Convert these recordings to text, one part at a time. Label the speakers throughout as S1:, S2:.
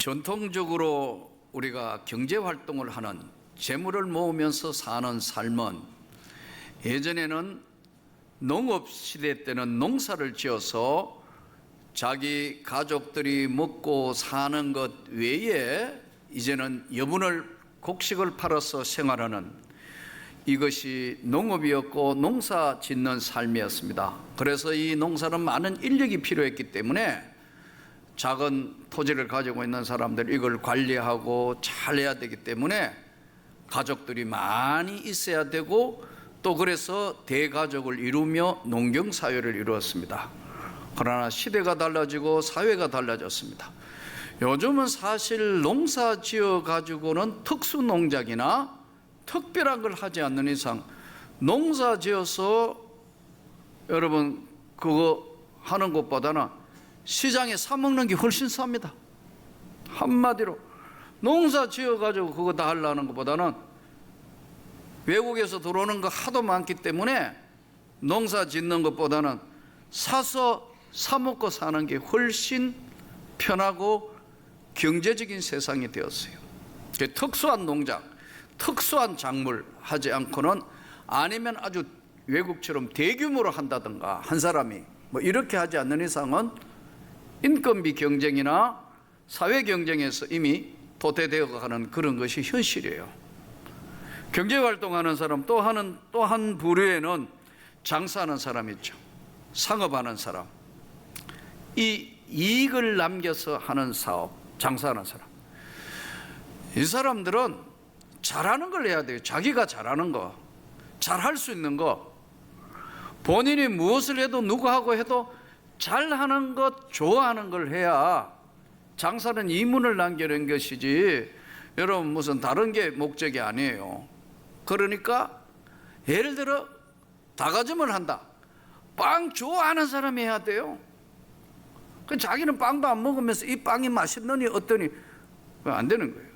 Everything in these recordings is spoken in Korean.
S1: 전통적으로 우리가 경제활동을 하는, 재물을 모으면서 사는 삶은 예전에는 농업시대 때는 농사를 지어서 자기 가족들이 먹고 사는 것 외에 이제는 여분을 곡식을 팔아서 생활하는, 이것이 농업이었고 농사 짓는 삶이었습니다. 그래서 이 농사는 많은 인력이 필요했기 때문에 작은 토지를 가지고 있는 사람들 이걸 관리하고 잘해야 되기 때문에 가족들이 많이 있어야 되고, 또 그래서 대가족을 이루며 농경사회를 이루었습니다. 그러나 시대가 달라지고 사회가 달라졌습니다. 요즘은 사실 농사 지어 가지고는 특수농장이나 특별한 걸 하지 않는 이상 농사 지어서 여러분 그거 하는 것보다는 시장에 사 먹는 게 훨씬 쌉니다. 한마디로 농사 지어 가지고 그거 다 하려는 것보다는 외국에서 들어오는 거 하도 많기 때문에 농사 짓는 것보다는 사서 사 먹고 사는 게 훨씬 편하고 경제적인 세상이 되었어요. 특수한 농장, 특수한 작물 하지 않고는, 아니면 아주 외국처럼 대규모로 한다든가 한 사람이 뭐 이렇게 하지 않는 이상은 인건비 경쟁이나 사회 경쟁에서 이미 도태되어 가는 그런 것이 현실이에요. 경제활동하는 사람, 또 한 부류에는 장사하는 사람 있죠. 상업하는 사람, 이 이익을 남겨서 하는 사업, 장사하는 사람. 이 사람들은 잘하는 걸 해야 돼요. 자기가 잘하는 거, 잘할 수 있는 거, 본인이 무엇을 해도 누구하고 해도 잘하는 것, 좋아하는 걸 해야 장사는 이문을 남기는 것이지, 여러분 무슨 다른 게 목적이 아니에요. 그러니까 예를 들어 닭아점을 한다. 빵 좋아하는 사람이 해야 돼요. 자기는 빵도 안 먹으면서 이 빵이 맛있느니 어떠니 안 되는 거예요.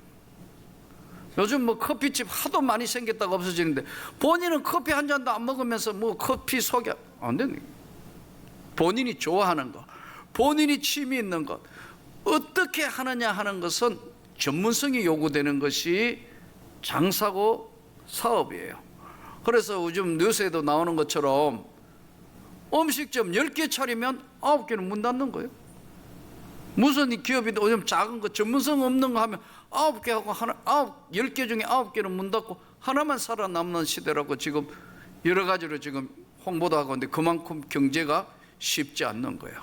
S1: 요즘 뭐 커피집 하도 많이 생겼다가 없어지는데 본인은 커피 한 잔도 안 먹으면서 뭐 커피 소개 안 되는 거예요. 본인이 좋아하는 것, 본인이 취미 있는 것, 어떻게 하느냐 하는 것은 전문성이 요구되는 것이 장사고 사업이에요. 그래서 요즘 뉴스에도 나오는 것처럼 음식점 10개 차리면 9개는 문 닫는 거예요. 무슨 이 기업이 요즘 작은 거, 전문성 없는 거 하면 9개 하고 10개 중에 9개는 문 닫고 하나만 살아남는 시대라고 지금 여러 가지로 지금 홍보도 하고 있는데, 그만큼 경제가 쉽지 않는 거예요.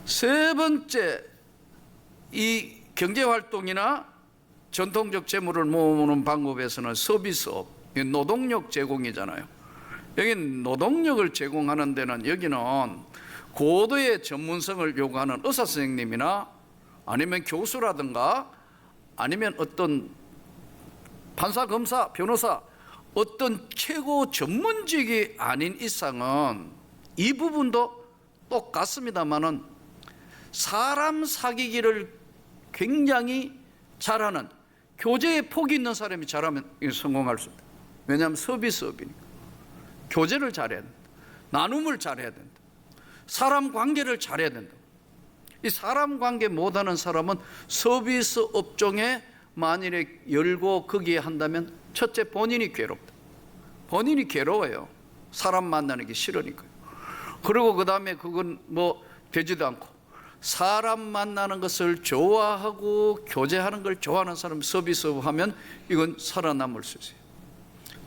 S1: 세 번째, 이 경제활동이나 전통적 재물을 모으는 방법에서는 서비스업, 노동력 제공이잖아요. 여기는 노동력을 제공하는 데는, 여기는 고도의 전문성을 요구하는 의사 선생님이나 아니면 교수라든가 아니면 어떤 판사, 검사, 변호사, 어떤 최고 전문직이 아닌 이상은 이 부분도 똑같습니다만은 사람 사귀기를 굉장히 잘하는, 교제에 폭이 있는 사람이 잘하면 성공할 수 있다. 왜냐하면 서비스업이니까. 교제를 잘해야 된다. 나눔을 잘해야 된다. 사람 관계를 잘해야 된다. 이 사람 관계 못하는 사람은 서비스 업종에 만일에 열고 거기에 한다면, 첫째 본인이 괴롭다. 본인이 괴로워요. 사람 만나는 게 싫으니까요. 그리고 그 다음에 그건 뭐 되지도 않고, 사람 만나는 것을 좋아하고 교제하는 걸 좋아하는 사람 서비스업 하면 이건 살아남을 수 있어요.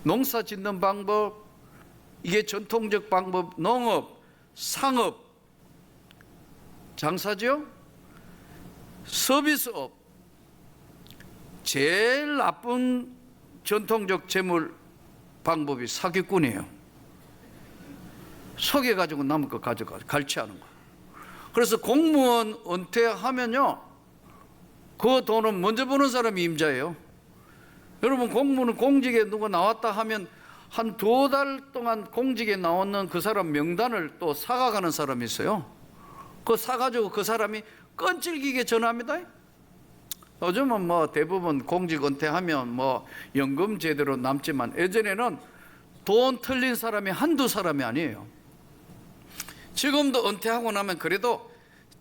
S1: 농사 짓는 방법, 이게 전통적 방법, 농업, 상업, 장사죠. 서비스업, 제일 나쁜 전통적 재물 방법이 사기꾼이에요. 속여가지고 남의 거 가져가서 갈취하는 거. 그래서 공무원 은퇴하면요, 그 돈은 먼저 버는 사람이 임자예요. 여러분, 공무원은 공직에 누가 나왔다 하면 한 2달 동안 공직에 나오는 그 사람 명단을 또 사가가는 사람이 있어요. 그거 사가지고 그 사람이 끈질기게 전화합니다. 요즘은 뭐 대부분 공직 은퇴하면 뭐 연금 제대로 남지만, 예전에는 돈 털린 사람이 한두 사람이 아니에요. 지금도 은퇴하고 나면 그래도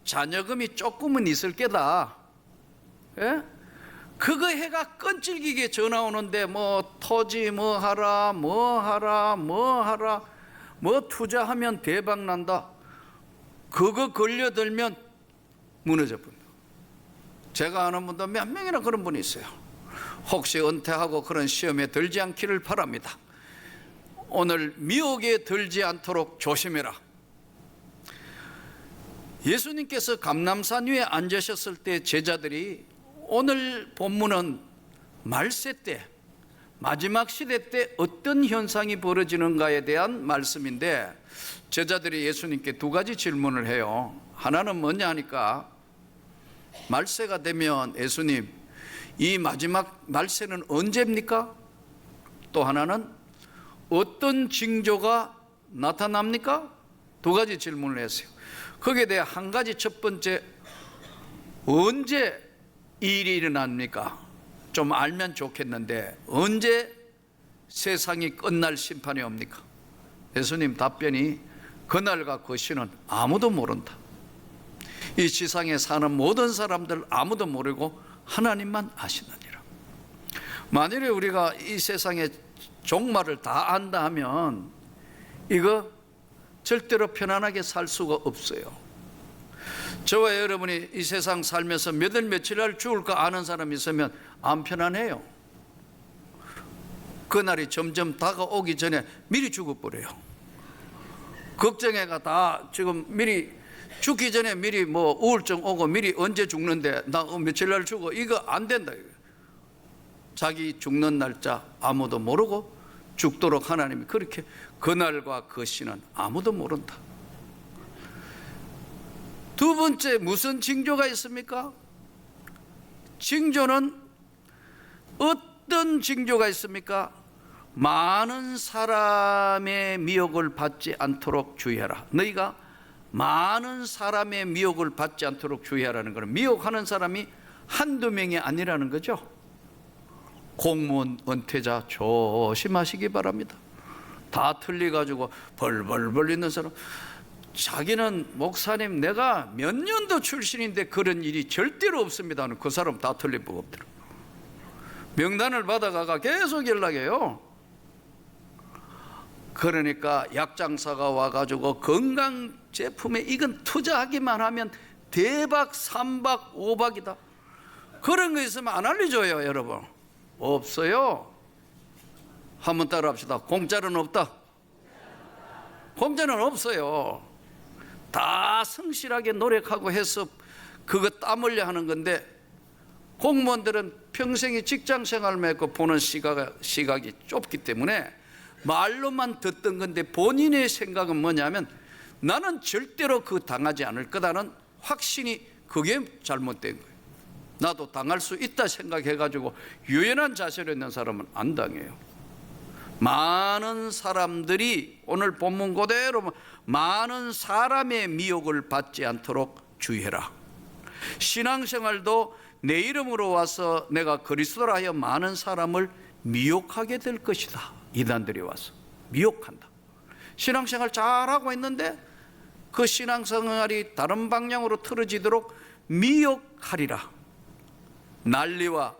S1: 자녀금이 조금은 있을 게다. 예? 그거 해가 끈질기게 전화 오는데 뭐 토지 뭐 하라 뭐 투자하면 대박 난다. 그거 걸려들면 무너져 버려. 제가 아는 분도 몇 명이나 그런 분이 있어요. 혹시 은퇴하고 그런 시험에 들지 않기를 바랍니다. 오늘 미혹에 들지 않도록 조심해라. 예수님께서 감람산 위에 앉으셨을 때 제자들이, 오늘 본문은 말세 때, 마지막 시대 때 어떤 현상이 벌어지는가에 대한 말씀인데, 제자들이 예수님께 두 가지 질문을 해요. 하나는 뭐냐 하니까, 말세가 되면 예수님, 이 마지막 말세는 언제입니까? 또 하나는 어떤 징조가 나타납니까? 두 가지 질문을 했어요. 거기에 대해 한 가지, 첫 번째, 언제 이 일이 일어납니까? 좀 알면 좋겠는데 언제 세상이 끝날 심판이 옵니까? 예수님 답변이, 그날과 그 시는 아무도 모른다. 이 지상에 사는 모든 사람들 아무도 모르고 하나님만 아시느니라. 만일에 우리가 이 세상의 종말을 다 안다 하면 이거 절대로 편안하게 살 수가 없어요. 저와 여러분이 이 세상 살면서 몇 월 며칠 날 죽을까 아는 사람이 있으면 안 편안해요. 그날이 점점 다가오기 전에 미리 죽어버려요. 걱정해가 다 지금 미리 죽기 전에 미리 뭐 우울증 오고 미리 언제 죽는데 나 며칠 날 죽어, 이거 안 된다. 자기 죽는 날짜 아무도 모르고 죽도록 하나님이 그렇게, 그날과 그 시는 아무도 모른다. 두 번째, 무슨 징조가 있습니까? 징조는 어떤 징조가 있습니까? 많은 사람의 미혹을 받지 않도록 주의하라. 너희가 많은 사람의 미혹을 받지 않도록 주의하라는 것은, 미혹하는 사람이 한두 명이 아니라는 거죠. 공무원 은퇴자 조심하시기 바랍니다. 다 틀려가지고 벌벌 있는 사람, 자기는 목사님 내가 몇 년도 출신인데 그런 일이 절대로 없습니다. 그 사람 다 틀린 법 없더라. 명단을 받아가가 계속 연락해요. 그러니까 약장사가 와가지고 건강 제품에 이건 투자하기만 하면 대박 3박 5박이다. 그런 거 있으면 안 알려줘요, 여러분. 없어요. 한번 따라 합시다. 공짜는 없다. 공짜는 없어요. 다 성실하게 노력하고 해서 그거 땀 흘려 하는 건데, 공무원들은 평생이 직장 생활만 했고 보는 시각이 좁기 때문에 말로만 듣던 건데, 본인의 생각은 뭐냐면 나는 절대로 그 당하지 않을 거다는 확신이, 그게 잘못된 거예요. 나도 당할 수 있다 생각해가지고 유연한 자세로 있는 사람은 안 당해요. 많은 사람들이, 오늘 본문 그대로 많은 사람의 미혹을 받지 않도록 주의해라. 신앙생활도 내 이름으로 와서 내가 그리스도라 하여 많은 사람을 미혹하게 될 것이다. 이단들이 와서 미혹한다. 신앙생활 잘하고 있는데 그 신앙생활이 다른 방향으로 틀어지도록 미혹하리라. 난리와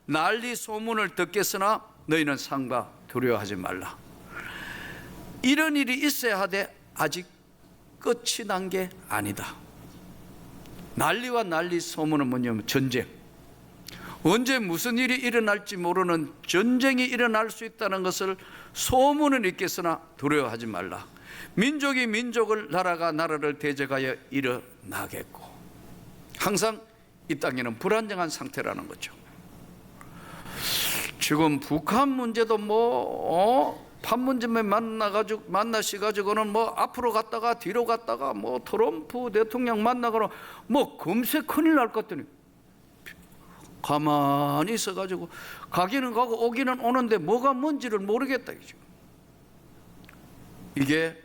S1: 난리 소문을 듣겠으나 너희는 상과 두려워하지 말라. 이런 일이 있어야 하되 아직 끝이 난 게 아니다. 난리와 난리 소문은 뭐냐면 전쟁. 언제 무슨 일이 일어날지 모르는 전쟁이 일어날 수 있다는 것을 소문은 있겠으나 두려워하지 말라. 민족이 민족을, 나라가 나라를 대적하여 일어나겠고. 항상 이 땅에는 불안정한 상태라는 거죠. 지금 북한 문제도 판문점에 만나시가지고는 앞으로 갔다가 뒤로 갔다가 트럼프 대통령 만나거나 금세 큰일 날 것 같더니 가만히 있어가지고 가기는 가고 오기는 오는데 뭐가 뭔지를 모르겠다. 이게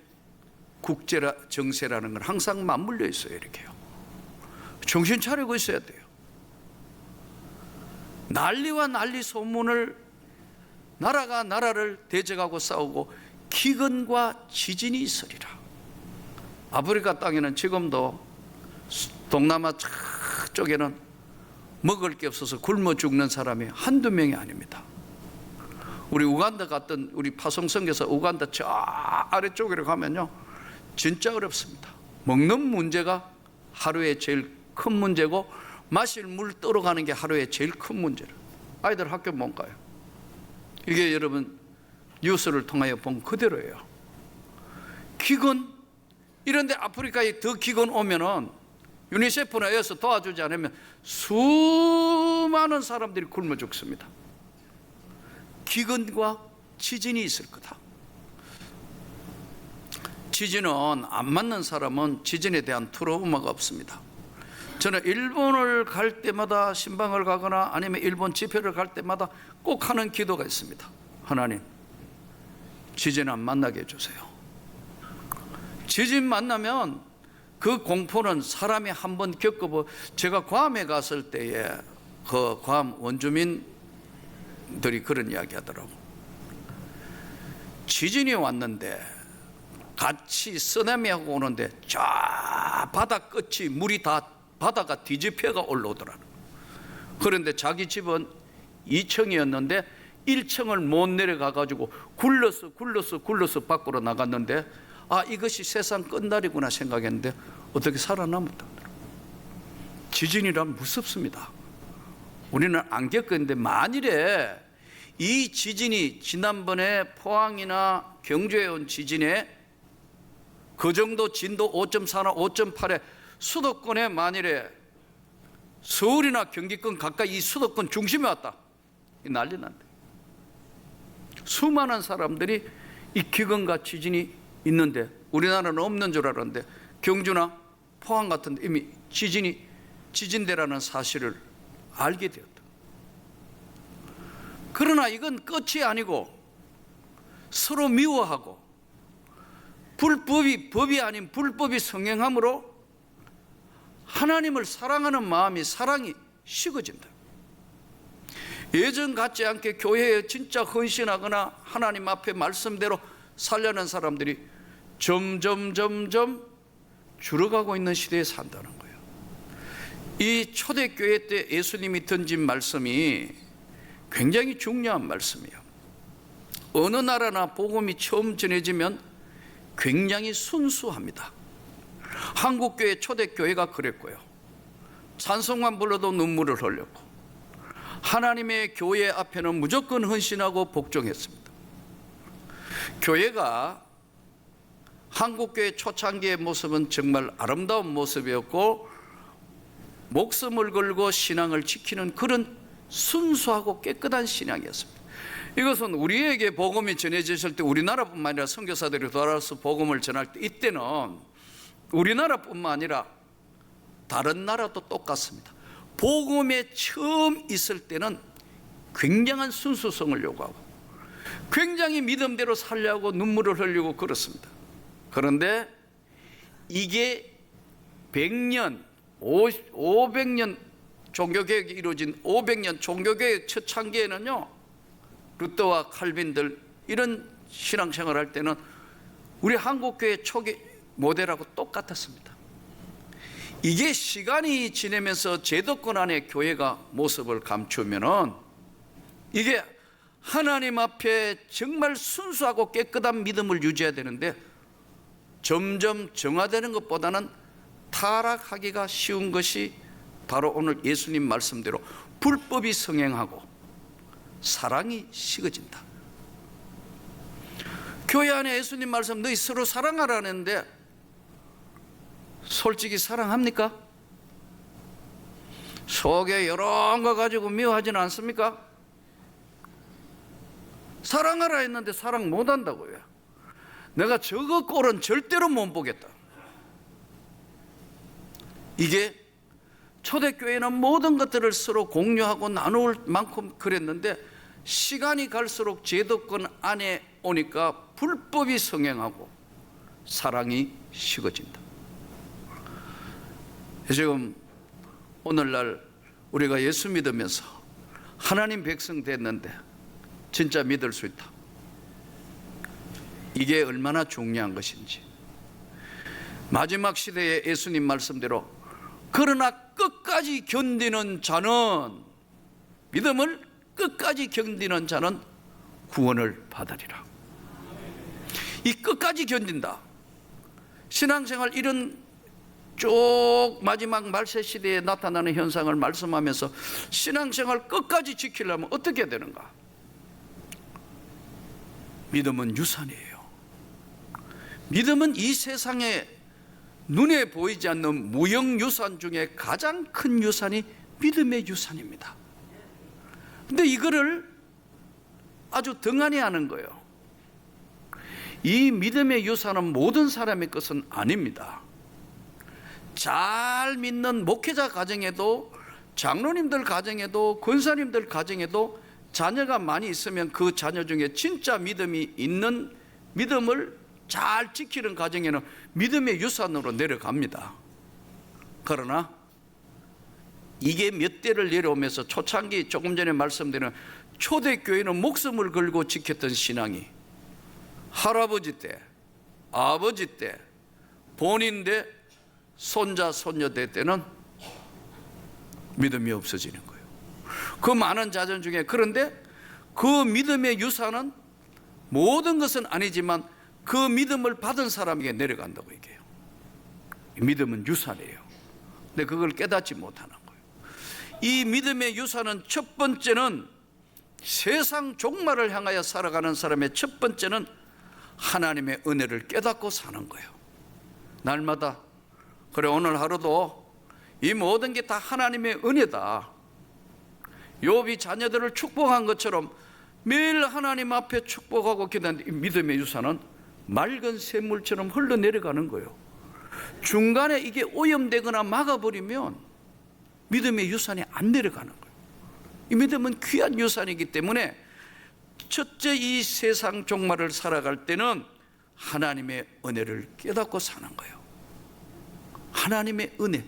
S1: 국제라 정세라는 건 항상 맞물려 있어요. 이렇게요. 정신 차리고 있어야 돼요. 난리와 난리 소문을, 나라가 나라를 대적하고 싸우고 기근과 지진이 있으리라. 아프리카 땅에는 지금도, 동남아 쪽에는 먹을 게 없어서 굶어 죽는 사람이 한두 명이 아닙니다. 우리 우간다 갔던 우리 파송성교사 우간다 저 아래쪽으로 가면요 진짜 어렵습니다. 먹는 문제가 하루에 제일 큰 문제고 마실 물 떨어가는 게 하루에 제일 큰 문제를. 아이들 학교 못 가요. 이게 여러분 뉴스를 통하여 본 그대로예요. 기근, 이런데 아프리카에 더 기근 오면은 유니세프나 에서 도와주지 않으면 수많은 사람들이 굶어 죽습니다. 기근과 지진이 있을 거다. 지진은 안 맞는 사람은 지진에 대한 트라우마가 없습니다. 저는 일본을 갈 때마다 신방을 가거나 아니면 일본 집회를 갈 때마다 꼭 하는 기도가 있습니다. 하나님, 지진 안 만나게 해주세요. 지진 만나면 그 공포는 사람이 한번 겪어보. 제가 괌에 갔을 때에 그 괌 원주민들이 그런 이야기 하더라고. 지진이 왔는데 같이 쓰나미하고 오는데 저 바다 끝이 물이 다 바다가 뒤집혀가 올라오더라. 그런데 자기 집은 2층이었는데 1층을 못 내려가 가지고 굴러서 밖으로 나갔는데 아, 이것이 세상 끝날이구나 생각했는데 어떻게 살아남았다. 지진이란 무섭습니다. 우리는 안 겪었는데 만일에 이 지진이 지난번에 포항이나 경주에 온 지진에 그 정도 진도 5.4나 5.8에 수도권에 만일에 서울이나 경기권 가까이 이 수도권 중심에 왔다, 난리 난다. 수많은 사람들이 이 기근과 지진이 있는데 우리나라는 없는 줄 알았는데 경주나 포항 같은 데 이미 지진대라는 사실을 알게 되었다. 그러나 이건 끝이 아니고 서로 미워하고 법이 아닌 불법이 성행함으로 하나님을 사랑하는 마음이 사랑이 식어진다. 예전 같지 않게 교회에 진짜 헌신하거나 하나님 앞에 말씀대로 살려는 사람들이 점점 줄어가고 있는 시대에 산다는 거예요. 이 초대교회 때 예수님이 던진 말씀이 굉장히 중요한 말씀이에요. 어느 나라나 복음이 처음 전해지면 굉장히 순수합니다. 한국교회 초대교회가 그랬고요. 찬송만 불러도 눈물을 흘렸고 하나님의 교회 앞에는 무조건 헌신하고 복종했습니다. 교회가 한국교회 초창기의 모습은 정말 아름다운 모습이었고 목숨을 걸고 신앙을 지키는 그런 순수하고 깨끗한 신앙이었습니다. 이것은 우리에게 복음이 전해졌을 때 우리나라뿐만 아니라 선교사들이 돌아와서 복음을 전할 때 이때는 우리나라뿐만 아니라 다른 나라도 똑같습니다. 복음에 처음 있을 때는 굉장한 순수성을 요구하고 굉장히 믿음대로 살려고 눈물을 흘리고 그렇습니다. 그런데 이게 100년, 500년 종교개혁이 이루어진 500년 종교개혁 초창기에는요, 루터와 칼빈들 이런 신앙생활 할 때는 우리 한국교회 초기 모델하고 똑같았습니다. 이게 시간이 지나면서 제도권 안에 교회가 모습을 감추면은 이게 하나님 앞에 정말 순수하고 깨끗한 믿음을 유지해야 되는데 점점 정화되는 것보다는 타락하기가 쉬운 것이 바로 오늘 예수님 말씀대로 불법이 성행하고 사랑이 식어진다. 교회 안에 예수님 말씀 너희 서로 사랑하라는데 솔직히 사랑합니까? 속에 이런 거 가지고 미워하지는 않습니까? 사랑하라 했는데 사랑 못한다고요. 내가 저거 꼴은 절대로 못 보겠다. 이게 초대교회는 모든 것들을 서로 공유하고 나눌 만큼 그랬는데 시간이 갈수록 제도권 안에 오니까 불법이 성행하고 사랑이 식어진다. 지금 오늘날 우리가 예수 믿으면서 하나님 백성 됐는데 진짜 믿을 수 있다. 이게 얼마나 중요한 것인지. 마지막 시대에 예수님 말씀대로 그러나 끝까지 끝까지 견디는 자는, 믿음을 끝까지 견디는 자는 구원을 받으리라. 이 끝까지 견딘다. 신앙생활 이런 쭉 마지막 말세 시대에 나타나는 현상을 말씀하면서 신앙생활 끝까지 지키려면 어떻게 해야 되는가? 믿음은 유산이에요. 믿음은 이 세상에 눈에 보이지 않는 무형유산 중에 가장 큰 유산이 믿음의 유산입니다. 근데 이거를 아주 등한히 하는 거예요. 이 믿음의 유산은 모든 사람의 것은 아닙니다. 잘 믿는 목회자 가정에도, 장로님들 가정에도, 권사님들 가정에도 자녀가 많이 있으면 그 자녀 중에 진짜 믿음이 있는, 믿음을 잘 지키는 가정에는 믿음의 유산으로 내려갑니다. 그러나 이게 몇 대를 내려오면서 초창기, 조금 전에 말씀드린 초대교회는 목숨을 걸고 지켰던 신앙이 할아버지 때, 아버지 때, 본인 때, 손자, 손녀 때는 믿음이 없어지는 거예요. 그 많은 자손 중에. 그런데 그 믿음의 유산은 모든 것은 아니지만 그 믿음을 받은 사람에게 내려간다고 얘기해요. 믿음은 유산이에요. 근데 그걸 깨닫지 못하는 거예요. 이 믿음의 유산은 첫 번째는, 세상 종말을 향하여 살아가는 사람의 첫 번째는 하나님의 은혜를 깨닫고 사는 거예요. 날마다. 그래, 오늘 하루도 이 모든 게 다 하나님의 은혜다. 욥이 자녀들을 축복한 것처럼 매일 하나님 앞에 축복하고 기도하는 이 믿음의 유산은 맑은 샘물처럼 흘러내려가는 거예요. 중간에 이게 오염되거나 막아버리면 믿음의 유산이 안 내려가는 거예요. 이 믿음은 귀한 유산이기 때문에 첫째, 이 세상 종말을 살아갈 때는 하나님의 은혜를 깨닫고 사는 거예요. 하나님의 은혜,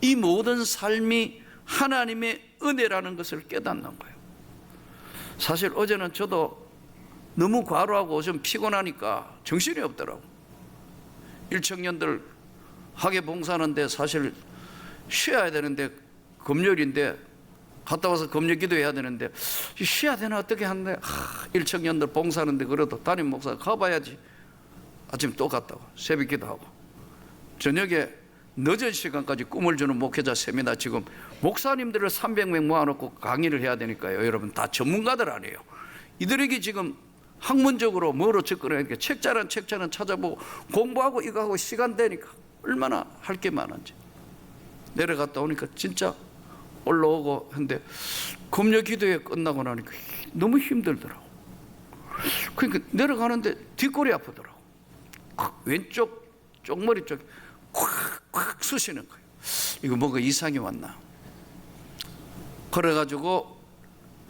S1: 이 모든 삶이 하나님의 은혜라는 것을 깨닫는 거예요. 사실 어제는 저도 너무 과로하고 좀 피곤하니까 정신이 없더라고. 일청년들 학예 봉사하는데 사실 쉬어야 되는데, 금요일인데 갔다 와서 금요 기도해야 되는데 쉬어야 되나 어떻게 하는데, 일청년들 봉사하는데 그래도 담임 목사가 가봐야지. 아침 또 갔다고 새벽 기도하고 저녁에 늦은 시간까지 꿈을 주는 목회자 세미나, 지금 목사님들을 300명 모아놓고 강의를 해야 되니까요. 여러분 다 전문가들 아니에요. 이들에게 지금 학문적으로 뭐로 접근하니까 책자란 찾아보고 공부하고 이거 하고 시간 되니까 얼마나 할 게 많은지. 내려갔다 오니까 진짜 올라오고 했는데 금요 기도회 끝나고 나니까 너무 힘들더라고. 그러니까 내려가는데 뒷골이 아프더라고. 왼쪽 쪽머리 쪽에 콱콱 쑤시는 거예요. 이거 뭐가 이상이 왔나. 그래가지고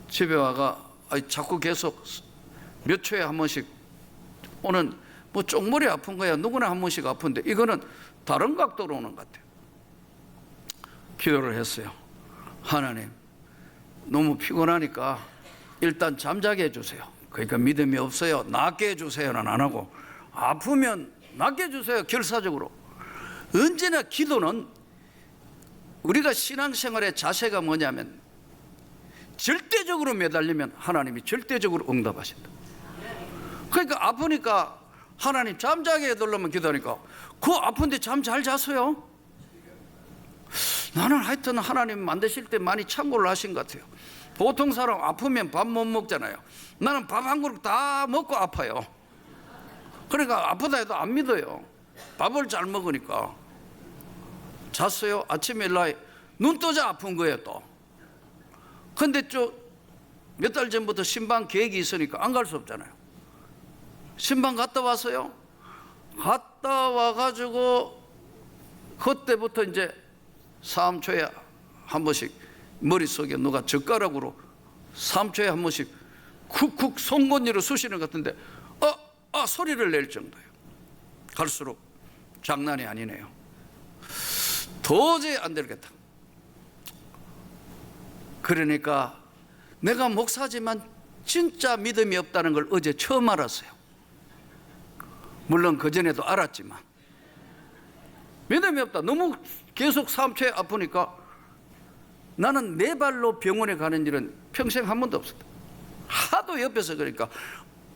S1: 집에 와가 자꾸 계속 몇 초에 한 번씩, 오늘 뭐 쪽머리 아픈 거야 누구나 한 번씩 아픈데 이거는 다른 각도로 오는 것 같아요. 기도를 했어요. 하나님, 너무 피곤하니까 일단 잠자게 해주세요. 그러니까 믿음이 없어요, 낫게 해주세요는 안 하고, 아프면 낫게 해주세요, 결사적으로. 언제나 기도는, 우리가 신앙생활의 자세가 뭐냐면 절대적으로 매달리면 하나님이 절대적으로 응답하신다. 그러니까 아프니까 하나님 잠자게 해달라면 기도하니까 그 아픈데 잠 잘 잤어요? 나는 하여튼 하나님 만드실 때 많이 참고를 하신 것 같아요. 보통 사람 아프면 밥 못 먹잖아요. 나는 밥 한 그릇 다 먹고 아파요. 그러니까 아프다 해도 안 믿어요. 밥을 잘 먹으니까. 잤어요? 아침에 일어나 눈 뜨자 아픈 거예요 또. 근데 몇 달 전부터 신방 계획이 있으니까 안 갈 수 없잖아요. 신방 갔다 왔어요. 갔다 와가지고 그때부터 이제 3초에 한 번씩 머릿속에 누가 젓가락으로 3초에 한 번씩 쿡쿡 송곳니로 쑤시는 것 같은데 소리를 낼 정도예요. 갈수록 장난이 아니네요. 도저히 안 되겠다. 그러니까 내가 목사지만 진짜 믿음이 없다는 걸 어제 처음 알았어요. 물론 그전에도 알았지만 믿음이 없다. 너무 계속 3초에 아프니까 나는 내 발로 병원에 가는 일은 평생 한 번도 없었다. 하도 옆에서 그러니까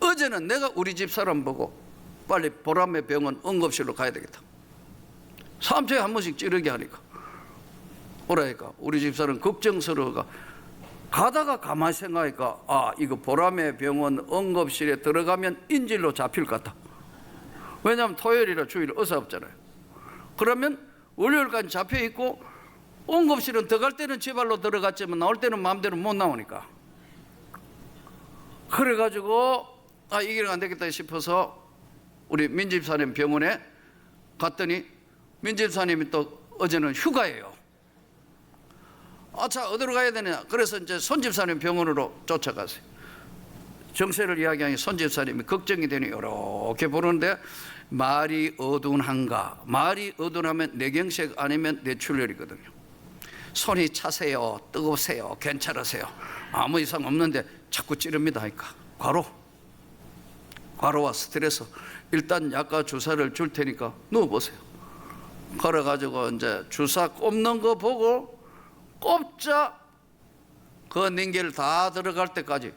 S1: 어제는 내가 우리 집 사람 보고 빨리 보람의 병원 응급실로 가야 되겠다. 3초에 한 번씩 찌르게 하니까 오라니까 우리 집 사람 걱정스러워가 가다가 가만히 생각하니까 이거 보람의 병원 응급실에 들어가면 인질로 잡힐 것 같다. 왜냐하면 토요일이라 주일 의사 없잖아요. 그러면 월요일까지 잡혀 있고 응급실은 들어갈 때는 제 발로 들어갔지만 나올 때는 마음대로 못 나오니까. 그래가지고 이 길은 안 되겠다 싶어서 우리 민집사님 병원에 갔더니 민집사님이 또 어제는 휴가예요. 자 어디로 가야 되냐. 그래서 이제 손집사님 병원으로 쫓아가세요. 정세를 이야기하니 손집사님이 걱정이 되니 이렇게 보는데 말이 어둔한가. 말이 어둔하면 뇌경색 아니면 뇌출혈이거든요. 손이 차세요, 뜨거우세요, 괜찮으세요, 아무 이상 없는데 자꾸 찌릅니다 하니까 과로와 스트레스. 일단 약과 주사를 줄 테니까 누워보세요. 그래가지고 이제 주사 꼽는 거 보고 꼽자 그 닌겔 다 들어갈 때까지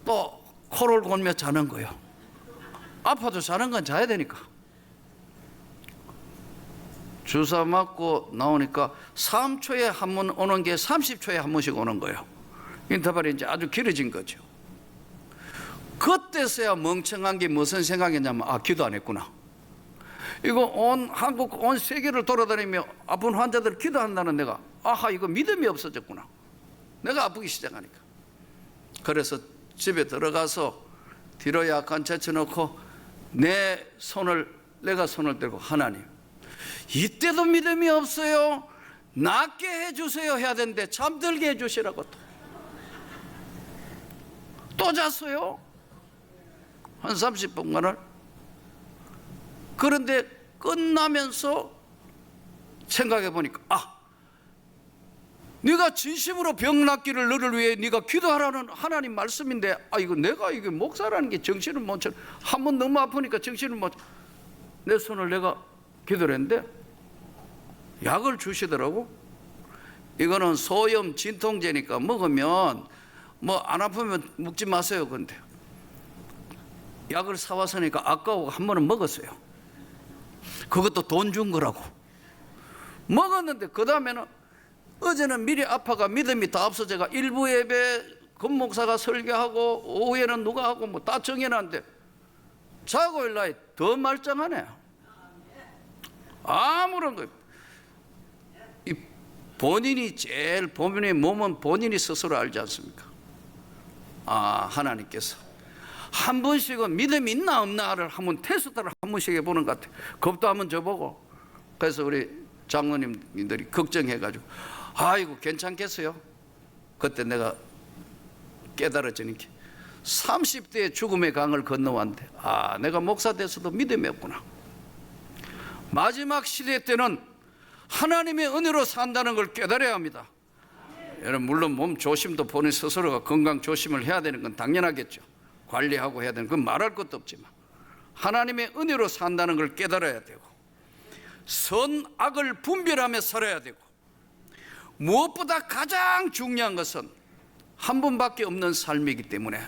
S1: 또 코를 골며 자는 거예요. 아파도 자는 건 자야 되니까. 주사 맞고 나오니까 3초에 한 번 오는 게 30초에 한 번씩 오는 거예요. 인터벌이 이제 아주 길어진 거죠. 그때서야 멍청한 게 무슨 생각이냐면 기도 안 했구나. 이거 온 한국 온 세계를 돌아다니며 아픈 환자들 기도한다는 내가 이거 믿음이 없어졌구나. 내가 아프기 시작하니까. 그래서 집에 들어가서 뒤로 약간 제쳐놓고 내가 손을 들고 하나님 이때도 믿음이 없어요. 낫게 해주세요 해야 되는데 잠들게 해주시라고 또 잤어요. 한 30분간을. 그런데 끝나면서 생각해 보니까 네가 진심으로 병 낫기를 너를 위해 네가 기도하라는 하나님 말씀인데 이거 내가 이게 목사라는 게 정신을 못 차려. 한 번 너무 아프니까 정신을 못 차려. 내 손을 내가 기도를 했는데 약을 주시더라고. 이거는 소염 진통제니까 먹으면 안 아프면 먹지 마세요. 근데 약을 사와서니까 아까워 한 번은 먹었어요. 그것도 돈 준 거라고. 먹었는데 그 다음에는 어제는 미리 아파가 믿음이 다 없어져가 일부 예배 금목사가 설교하고 오후에는 누가 하고 다 정해놨는데 자고 일날 더 말짱하네. 아무런 거. 본인이 제일 본인의 몸은 본인이 스스로 알지 않습니까? 하나님께서 한 번씩은 믿음이 있나 없나를 한번 테스트를 한 번씩 해보는 것 같아요. 겁도 한번 줘보고. 그래서 우리 장로님들이 걱정해가지고 이거 괜찮겠어요? 그때 내가 깨달아지니까 30대의 죽음의 강을 건너왔는데 내가 목사 돼서도 믿음이 없구나. 마지막 시대 때는 하나님의 은혜로 산다는 걸 깨달아야 합니다. 여러분 물론 몸 조심도 본인 스스로가 건강 조심을 해야 되는 건 당연하겠죠. 관리하고 해야 되는 건 말할 것도 없지만 하나님의 은혜로 산다는 걸 깨달아야 되고 선악을 분별하며 살아야 되고 무엇보다 가장 중요한 것은 한 번밖에 없는 삶이기 때문에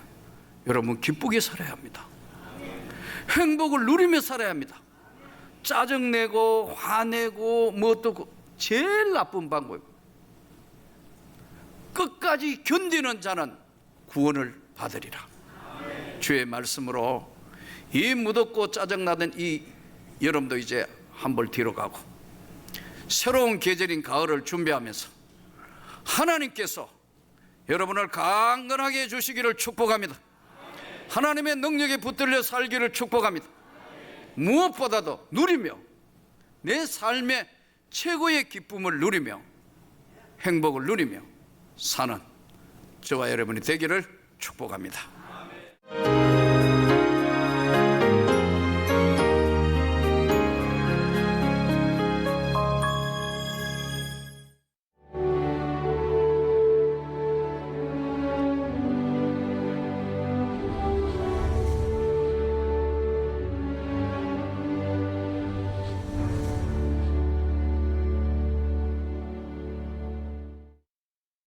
S1: 여러분 기쁘게 살아야 합니다. 행복을 누리며 살아야 합니다. 짜증내고 화내고 또 제일 나쁜 방법. 끝까지 견디는 자는 구원을 받으리라. 주의 말씀으로 이 무덥고 짜증나던 이 여름도 이제 한 볼 뒤로 가고 새로운 계절인 가을을 준비하면서 하나님께서 여러분을 강건하게 해주시기를 축복합니다. 하나님의 능력에 붙들려 살기를 축복합니다. 무엇보다도 누리며 내 삶의 최고의 기쁨을 누리며 행복을 누리며 사는 저와 여러분이 되기를 축복합니다.